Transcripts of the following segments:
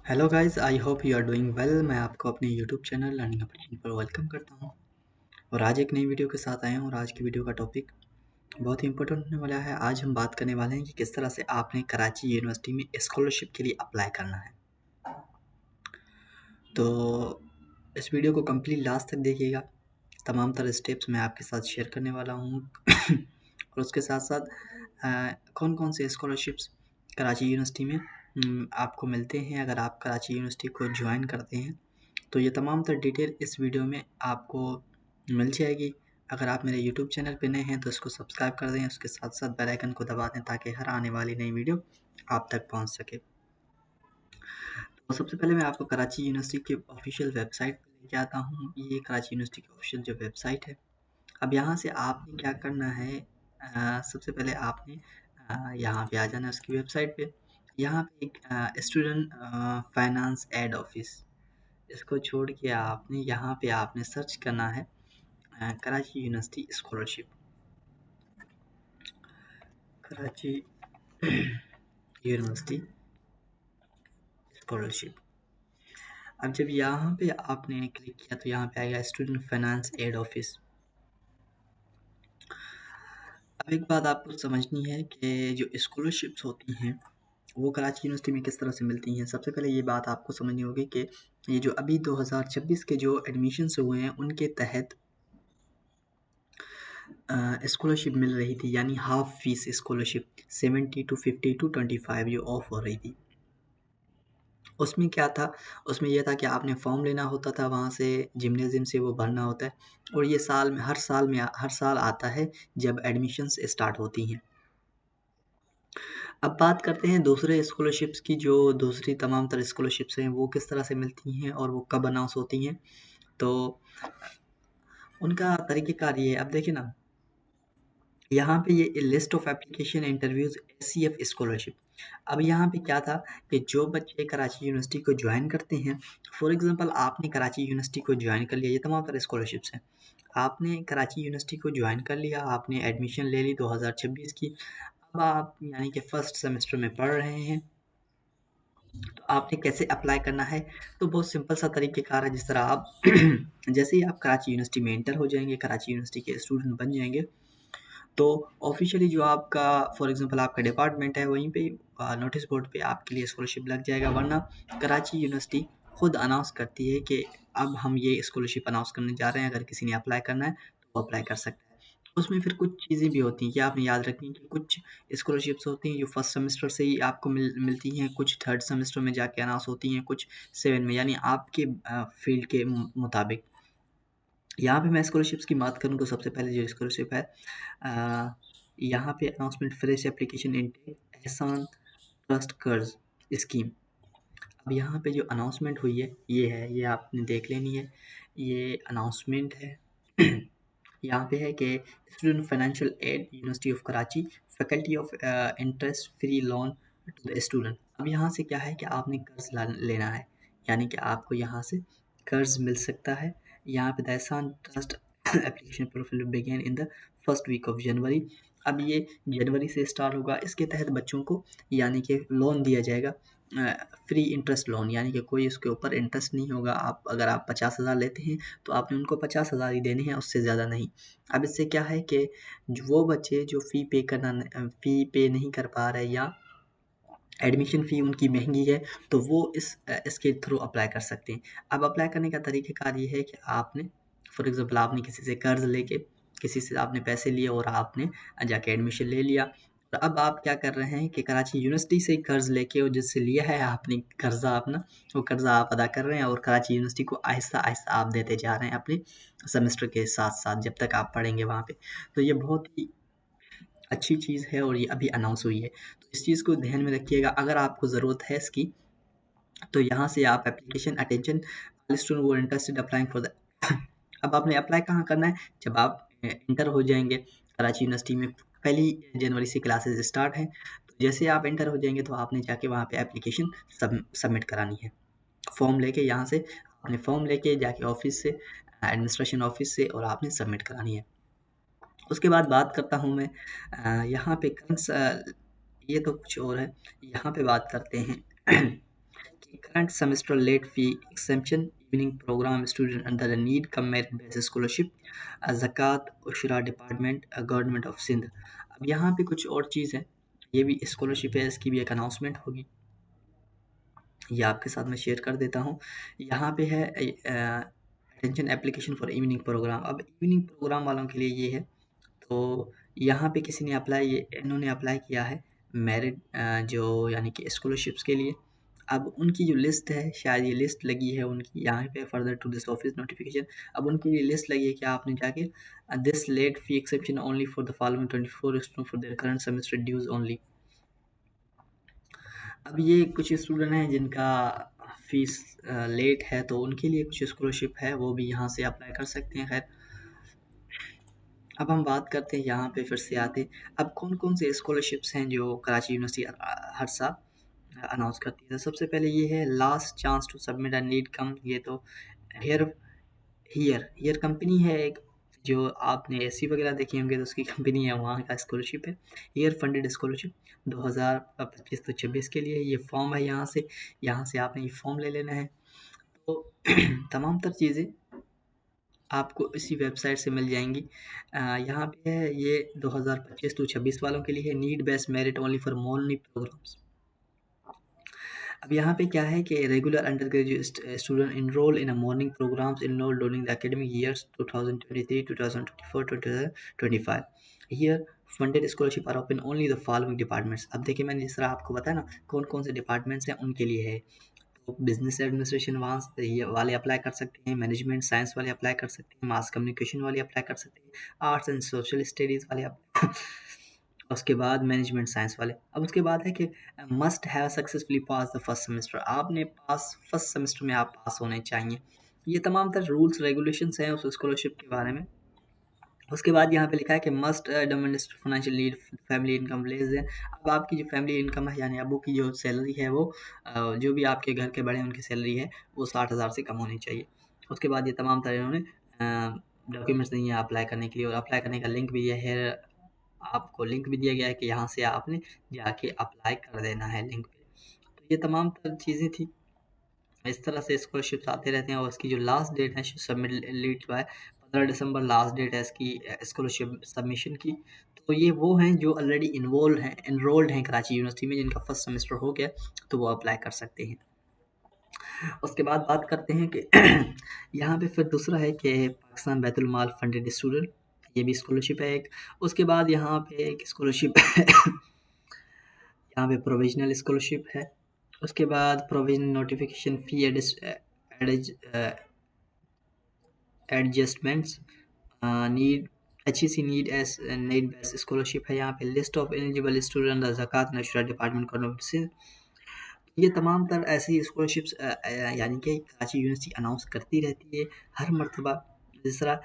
Hello guys, I hope you are doing well. मैं आपको अपने यूट्यूब चैनल लर्निंग अपडेट पर वेलकम करता हूं और आज एक नई वीडियो के साथ आया हूं। और आज की वीडियो का टॉपिक बहुत ही इंपॉर्टेंट होने वाला है। आज हम बात करने वाले हैं कि किस तरह से आपने कराची यूनिवर्सिटी में स्कॉलरशिप के लिए अप्लाई करना है। तो इस वीडियो को कंप्लीट लास्ट तक देखिएगा। तमाम तरह स्टेप्स मैं आपके साथ शेयर करने वाला हूँ और उसके साथ साथ कौन कौन से स्कॉलरशिप्स कराची यूनिवर्सिटी में आपको मिलते हैं अगर आप कराची यूनिवर्सिटी को ज्वाइन करते हैं। तो ये तमाम तर डिटेल इस वीडियो में आपको मिल जाएगी। अगर आप मेरे यूट्यूब चैनल पे नए हैं तो इसको सब्सक्राइब कर दें, उसके साथ साथ बेल आइकन को दबा दें ताकि हर आने वाली नई वीडियो आप तक पहुंच सके। तो सबसे पहले मैं आपको कराची यूनिवर्सिटी के ऑफिशियल वेबसाइट पर लेके आता हूँ। ये कराची यूनिवर्सिटी की ऑफिशियल जो वेबसाइट है। अब यहाँ से आपने क्या करना है, सबसे पहले आपने यहाँ पे आ जाना है उसकी वेबसाइट पे। यहाँ पे एक स्टूडेंट फाइनेंस एड ऑफिस, इसको छोड़ के आपने यहाँ पे आपने सर्च करना है Karachi university scholarship. Karachi university scholarship. अब जब यहाँ पे आपने क्लिक किया तो यहाँ पे आएगा स्टूडेंट फाइनेंस एड ऑफिस। अब एक बात आपको समझनी है कि जो स्कॉलरशिप्स होती हैं वो कराची यूनिवर्सिटी में किस तरह से मिलती हैं। सबसे पहले ये बात आपको समझनी होगी कि ये जो अभी 2026 के जो एडमिशन्स हुए हैं उनके तहत स्कॉलरशिप मिल रही थी, यानी half fees scholarship 70 to 50 to 25 जो ऑफ हो रही थी। उसमें क्या था, उसमें यह था कि आपने फॉर्म लेना होता था, वहाँ से जिम्नेजियम से वो भरना होता है और ये हर साल आता है जब एडमिशन्स स्टार्ट होती हैं। अब बात करते हैं दूसरे स्कॉलरशिप्स की। जो दूसरी तमाम तरह स्कॉलरशिप्स हैं वो किस तरह से मिलती हैं और वो कब अनाउंस होती हैं, तो उनका तरीक़ेकार ये है। अब देखिए ना, यहाँ पे ये list of application interviews SCF scholarship. अब यहाँ पे क्या था कि जो बच्चे कराची यूनिवर्सिटी को ज्वाइन करते हैं, फॉर एग्जांपल आपने कराची यूनिवर्सिटी को ज्वाइन कर लिया, ये तमाम तरह स्कॉलरशिप्स हैं। आपने कराची यूनिवर्सिटी को ज्वाइन कर लिया, आपने एडमिशन ले ली 2026 की। अब आप यानी कि फर्स्ट सेमेस्टर में पढ़ रहे हैं, तो आपने कैसे अप्लाई करना है, तो बहुत सिंपल सा तरीक़ेकार है। जिस तरह आप जैसे ही आप कराची यूनिवर्सिटी में एंटर हो जाएंगे, कराची यूनिवर्सिटी के स्टूडेंट बन जाएंगे, तो ऑफिशियली जो आपका फॉर एग्जांपल आपका डिपार्टमेंट है वहीं पे नोटिस बोर्ड पे आपके लिए स्कॉलरशिप लग जाएगा। वरना कराची यूनिवर्सिटी खुद अनाउंस करती है कि अब हम ये स्कॉलरशिप अनाउंस करने जा रहे हैं, अगर किसी ने अप्लाई करना है तो वो अप्लाई कर सकता है। उसमें फिर कुछ चीज़ें भी होती हैं कि आपने याद रखनी है कि कुछ स्कॉलरशिप्स होती हैं जो फर्स्ट सेमेस्टर से ही आपको मिलती हैं, कुछ थर्ड सेमेस्टर में जाके अनाउंस होती हैं, कुछ 7 में, यानी आपके फील्ड के मुताबिक। यहाँ पे मैं स्कॉलरशिप्स की बात करूँ तो सबसे पहले जो स्कॉलरशिप है, यहाँ पे अनाउंसमेंट फ्रेश एप्लीकेशन इनटेक एहसान ट्रस्ट कर्ज स्कीम। अब यहाँ पे जो अनाउंसमेंट हुई है ये आपने देख लेनी है। ये अनाउंसमेंट है यहाँ पे है कि student financial aid university of Karachi faculty of interest free loan to the student. अब यहाँ से क्या है कि आपने कर्ज लेना है, यानी कि आपको यहाँ से कर्ज मिल सकता है। यहाँ पे the Ehsan trust application profile begin in the first week of January. अब ये जनवरी से स्टार्ट होगा। इसके तहत बच्चों को यानी कि लोन दिया जाएगा, फ्री इंटरेस्ट लोन, यानी कि कोई इसके ऊपर इंटरेस्ट नहीं होगा। अगर आप 50,000 लेते हैं तो आपने उनको 50,000 ही देने हैं, उससे ज़्यादा नहीं। अब इससे क्या है कि वो बच्चे जो फ़ी पे नहीं कर पा रहे या एडमिशन फ़ी उनकी महंगी है, तो वो इसके थ्रू अप्लाई कर सकते हैं। अब अप्लाई करने का तरीक़ेकार ये है कि आपने फॉर एग्ज़ाम्पल आपने किसी से कर्ज़ लेके, किसी से आपने पैसे लिए और आपने जाके एडमिशन ले लिया। तो अब आप क्या कर रहे हैं कि कराची यूनिवर्सिटी से कर्ज़ लेके और जिससे लिया है आपने कर्ज़ा अपना, वो कर्ज़ा आप अदा कर रहे हैं और कराची यूनिवर्सिटी को आहिस्ता-आहिस्ता आप देते जा रहे हैं अपने सेमेस्टर के साथ-साथ जब तक आप पढ़ेंगे वहाँ पे। तो ये बहुत ही अच्छी चीज़ है और ये अभी अनाउंस हुई है। तो इस चीज़ को ध्यान में रखिएगा। अगर आपको ज़रूरत है इसकी, तो यहाँ से आप application attention all student who are interested applying for the अब आपने अप्लाई कहाँ करना है, जब आप इंटर हो जाएँगे कराची यूनिवर्सिटी में, पहली जनवरी से क्लासेस स्टार्ट हैं। तो जैसे आप इंटर हो जाएँगे तो आपने जाके वहाँ पे एप्लीकेशन सबमिट करानी है। फॉर्म लेके यहाँ से आपने फॉर्म लेके जाके ऑफ़िस से, एडमिनिस्ट्रेशन ऑफ़िस से, और आपने सबमिट करानी है। उसके बाद बात करता हूँ मैं यहाँ पे ये तो कुछ और है। यहाँ पे बात करते हैं कि current semester late fee exemption, evening program student under the need cum merit based scholarship, ज़कात उशरा डिपार्टमेंट गवर्नमेंट ऑफ सिंध। अब यहाँ पे कुछ और चीज़ है, ये भी स्कॉलरशिप है, इसकी भी एक अनाउंसमेंट होगी, ये आपके साथ मैं शेयर कर देता हूँ। यहाँ पे है attention application for evening program. अब इवनिंग प्रोग्राम वालों के लिए ये है, तो यहाँ पे किसी ने अप्लाई, ये इन्होंने अप्लाई किया है मेरिट जो यानी कि स्कॉलरशिप्स के लिए। अब उनकी जो लिस्ट है, शायद ये लिस्ट लगी है उनकी यहाँ पे further to this office notification. अब उनकी ये लिस्ट लगी है कि आपने जाके this late fee exception only for the following 24 student for their current semester dues only. अब ये कुछ स्टूडेंट हैं जिनका फीस लेट है, तो उनके लिए कुछ स्कॉलरशिप है, वो भी यहाँ से अप्लाई कर सकते हैं। खैर, अब हम बात करते हैं, यहाँ पे फिर से आते हैं, अब कौन कौन से स्कॉलरशिप्स हैं जो कराची यूनिवर्सिटी हर साल अनाउंस करती है। तो सबसे पहले ये है last chance to submit and need cum. ये तो हेयर हियर कंपनी है एक, जो आपने एसी वगैरह देखी होंगे तो उसकी कंपनी है, वहाँ का स्कॉलरशिप है हियर फंडेड स्कॉलरशिप 2025 तो 26 के लिए। ये फॉर्म है, यहाँ से आपने ये फॉर्म ले लेना है। तो तमाम तर चीज़ें आपको इसी वेबसाइट से मिल जाएंगी। यहाँ पे है ये 2025 टू 26 वालों के लिए है, need based merit only for morning programs. अब यहाँ पे क्या है कि regular undergraduate student enrol in a morning programs enrol during the academic years 2023 2024 2025 here funded scholarship are open only the following departments. अब देखिए, मैंने जिस तरह आपको बताया ना कौन कौन से डिपार्टमेंट्स हैं उनके लिए है। तो बिजनेस एडमिनिस्ट्रेशन वहाँ से ये वाले अप्लाई कर सकते हैं, मैनेजमेंट साइंस वाले अप्लाई कर सकते हैं, मास कम्युनिकेशन वाले अप्लाई कर सकते हैं, आर्ट्स एंड सोशल स्टडीज़ वाले उसके बाद मैनेजमेंट साइंस वाले। अब उसके बाद है कि must have successfully pass the first semester. आपने फर्स्ट सेमेस्टर में आप पास होने चाहिए। ये तमाम तर रूल्स रेगुलेशंस हैं उस स्कॉलरशिप के बारे में। उसके बाद यहाँ पे लिखा है कि must demonstrate financial need family income less than. अब आपकी जो फैमिली इनकम है यानी अबू की जो सैलरी है वो जो भी आपके घर के बड़े हैं उनकी सैलरी है वो 60,000 से कम होनी चाहिए। उसके बाद ये तमाम तरह इन्होंने डॉक्यूमेंट्स दिए हैं अप्लाई करने के लिए, और अप्लाई करने का लिंक भी दिया है, आपको लिंक भी दिया गया है कि यहाँ से आपने जाके अप्लाई कर देना है लिंक पे। तो ये तमाम तर चीज़ें थी। इस तरह से स्कॉलरशिप्स आते रहते हैं, और इसकी जो लास्ट डेट है सबमिट हुआ है 15 दिसंबर लास्ट डेट है इसकी स्कॉलरशिप सबमिशन की। तो ये वो हैं जो ऑलरेडी इनरोल्ड हैं कराची यूनिवर्सिटी में, जिनका फर्स्ट सेमेस्टर हो गया तो वो अप्लाई कर सकते हैं। उसके बाद बात करते हैं कि यहाँ पे फिर दूसरा है कि पाकिस्तान बैतुल माल फंडेड स्टूडेंट, ये भी स्कॉलरशिप है एक। उसके बाद यहाँ पे एक स्कॉलरशिप यहाँ पे प्रोविजनल स्कॉलरशिप है। उसके बाद provisional notification fee adjustments need need s need base scholarship है। यहाँ पे लिस्ट ऑफ एलिजिबल स्टूडेंट ज़कात नशरा डिपार्टमेंट गवर्नमेंट। ये तमाम तर ऐसी स्कॉलरशिप्स यानी कि कराची यूनिवर्सिटी अनाउंस करती रहती है हर मरतबा। जिस तरह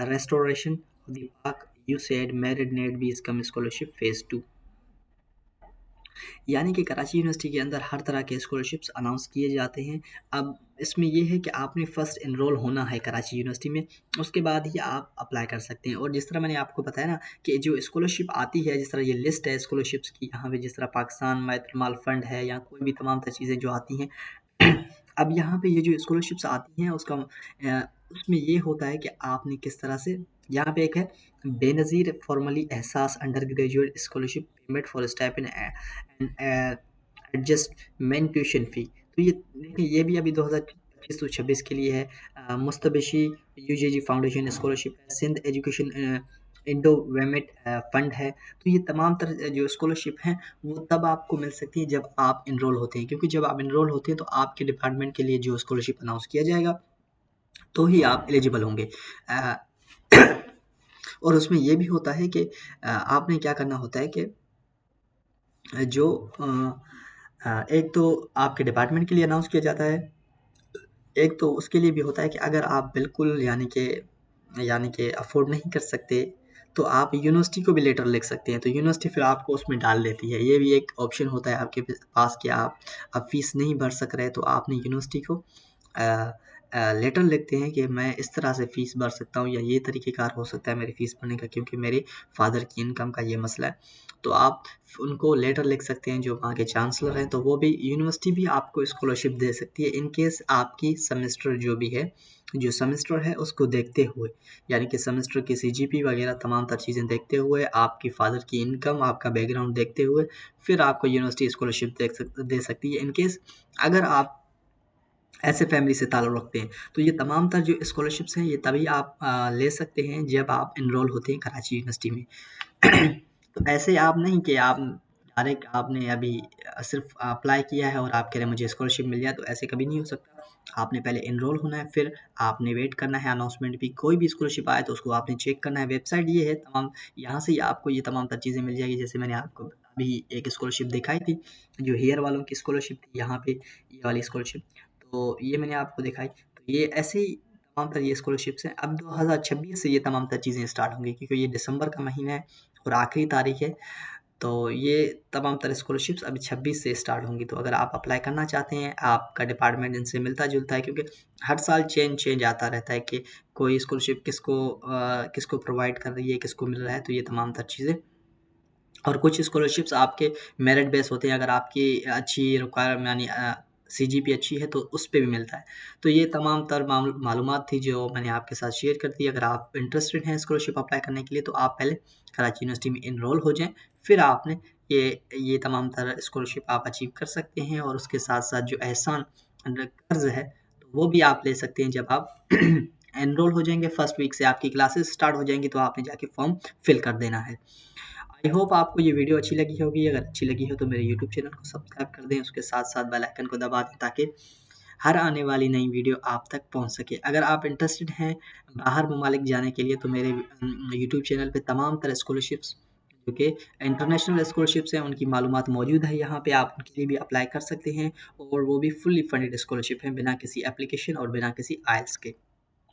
restoration the park you said merit net be come scholarship phase 2, यानी कि कराची यूनिवर्सिटी के अंदर हर तरह के स्कॉलरशिप्स अनाउंस किए जाते हैं। अब इसमें ये है कि आपने फ़र्स्ट इनरोल होना है कराची यूनिवर्सिटी में, उसके बाद ही आप अप्लाई कर सकते हैं। और जिस तरह मैंने आपको बताया ना कि जो स्कॉलरशिप आती है, जिस तरह ये लिस्ट है स्कॉलरशिप्स की, यहाँ पे जिस तरह पाकिस्तान बैतुल माल फ़ंड है या कोई भी तमाम तर चीज़ें जो आती हैं अब यहाँ पे ये जो स्कॉलरशिप्स आती हैं उसका उसमें ये होता है कि आपने किस तरह से, यहाँ पे एक है बेनज़ीर फॉर्मली एहसास under graduate scholarship payment for stipend and adjustment tuition fee. तो ये देखिए, ये भी अभी 2025 से 26 के लिए है। मुस्तबशी यूजीजी फाउंडेशन स्कॉलरशिप है, सिंध एजुकेशन इंडोवेमेट फंड है। तो ये तमाम तरह जो स्कॉलरशिप हैं वो तब आपको मिल सकती है जब आप इनरोल होते हैं, क्योंकि जब आप इनरोल होते हैं तो आपके डिपार्टमेंट के लिए जो स्कॉलरशिप अनाउंस किया जाएगा तो ही आप एलिजिबल होंगे। अ, और उसमें ये भी होता है कि आपने क्या करना होता है कि जो एक तो आपके डिपार्टमेंट के लिए अनाउंस किया जाता है, एक तो उसके लिए भी होता है कि अगर आप बिल्कुल यानी कि अफ़ोर्ड नहीं कर सकते तो आप यूनिवर्सिटी को भी लेटर लिख सकते हैं, तो यूनिवर्सिटी फिर आपको उसमें डाल देती है। ये भी एक ऑप्शन होता है आपके पास कि आप फ़ीस नहीं भर सक रहे तो आपने यूनिवर्सिटी को लेटर लिखते हैं कि मैं इस तरह से फ़ीस भर सकता हूँ या ये तरीक़ेकार हो सकता है मेरी फ़ीस भरने का, क्योंकि मेरे फ़ादर की इनकम का ये मसला है। तो आप उनको लेटर लिख सकते हैं जो वहाँ के चांसलर हैं, तो वो भी यूनिवर्सिटी भी आपको स्कॉलरशिप दे सकती है इन केस आपकी सेमेस्टर जो भी है, जो सेमेस्टर है उसको देखते हुए, यानी कि सेमेस्टर की सीजीपी वगैरह तमाम तर चीज़ें देखते हुए, आपकी फ़ादर की इनकम, आपका बैकग्राउंड देखते हुए, फिर आपको यूनिवर्सिटी स्कॉलरशिप दे सकती है। इन केस अगर आप ऐसे फैमिली से ताल्लुक़ रखते हैं, तो ये तमाम तर जो स्कॉलरशिप्स हैं, ये तभी आप ले सकते हैं जब आप एनरोल होते हैं कराची यूनिवर्सिटी में। तो ऐसे आप नहीं कि आप डायरेक्ट आपने अभी सिर्फ़ अप्लाई किया है और आप कह रहे हैं मुझे स्कॉलरशिप मिल जाए, तो ऐसे कभी नहीं हो सकता। आपने पहले एनरोल होना है, फिर आपने वेट करना है अनाउंसमेंट की। कोई भी स्कॉलरशिप आए तो उसको आपने चेक करना है। वेबसाइट ये है तमाम, यहाँ से ही आपको ये तमाम तर चीज़ें मिल जाएगी। जैसे मैंने आपको अभी एक स्कॉलरशिप दिखाई थी, जो हेयर वालों की स्कॉलरशिप थी, यहाँ पे ये वाली स्कॉलरशिप, तो ये मैंने आपको दिखाई। तो ये ऐसे ही तमाम तर ये स्कॉलरशिप्स हैं। अब 2026 से ये तमाम तर चीज़ें स्टार्ट होंगी, क्योंकि ये दिसंबर का महीना है और आखिरी तारीख है। तो ये तमाम तरह स्कॉलरशिप्स अभी 26 से स्टार्ट होंगी। तो अगर आप अप्लाई करना चाहते हैं, आपका डिपार्टमेंट इनसे मिलता-जुलता है, क्योंकि हर साल चेंज आता रहता है कि कोई स्कॉलरशिप किसको प्रोवाइड कर रही है, किसको मिल रहा है, तो ये तमाम तर चीज़ें। और कुछ स्कॉलरशिप्स आपके मेरिट बेस होते हैं, अगर आपकी अच्छी रिक्वायरमेंट यानी सीजीपी अच्छी है तो उस पे भी मिलता है। तो ये तमाम तर मालूमात थी जो मैंने आपके साथ शेयर कर दी। अगर आप इंटरेस्टेड हैं स्कॉलरशिप अप्लाई करने के लिए, तो आप पहले कराची यूनिवर्सिटी में एनरोल हो जाएँ, फिर आपने ये तमाम तरह स्कॉलरशिप आप अचीव कर सकते हैं। और उसके साथ-साथ जो एहसान कर्ज़ है, तो वो भी आप ले सकते हैं जब आप एनरोल हो जाएँगे। फर्स्ट वीक से आपकी क्लासेस स्टार्ट हो जाएँगी, तो आपने जाके फॉर्म फिल कर देना है। आई होप आपको ये वीडियो अच्छी लगी होगी। अगर अच्छी लगी हो तो मेरे यूट्यूब चैनल को सब्सक्राइब कर दें, उसके साथ-साथ बेल आइकन को दबा दें, ताकि हर आने वाली नई वीडियो आप तक पहुँच सके। अगर आप इंटरेस्टेड हैं बाहर ममालिक जाने के लिए, तो मेरे यूट्यूब चैनल पे तमाम तरह स्कॉलरशिप्स जो कि इंटरनेशनल स्कॉलरशिप्स हैं, उनकी मालूमात मौजूद है। यहाँ पे आप उनके लिए भी अप्लाई कर सकते हैं, और वो भी फुल्ली फंडेड स्कॉलरशिप हैं, बिना किसी एप्लीकेशन और बिना किसी आइल्स के।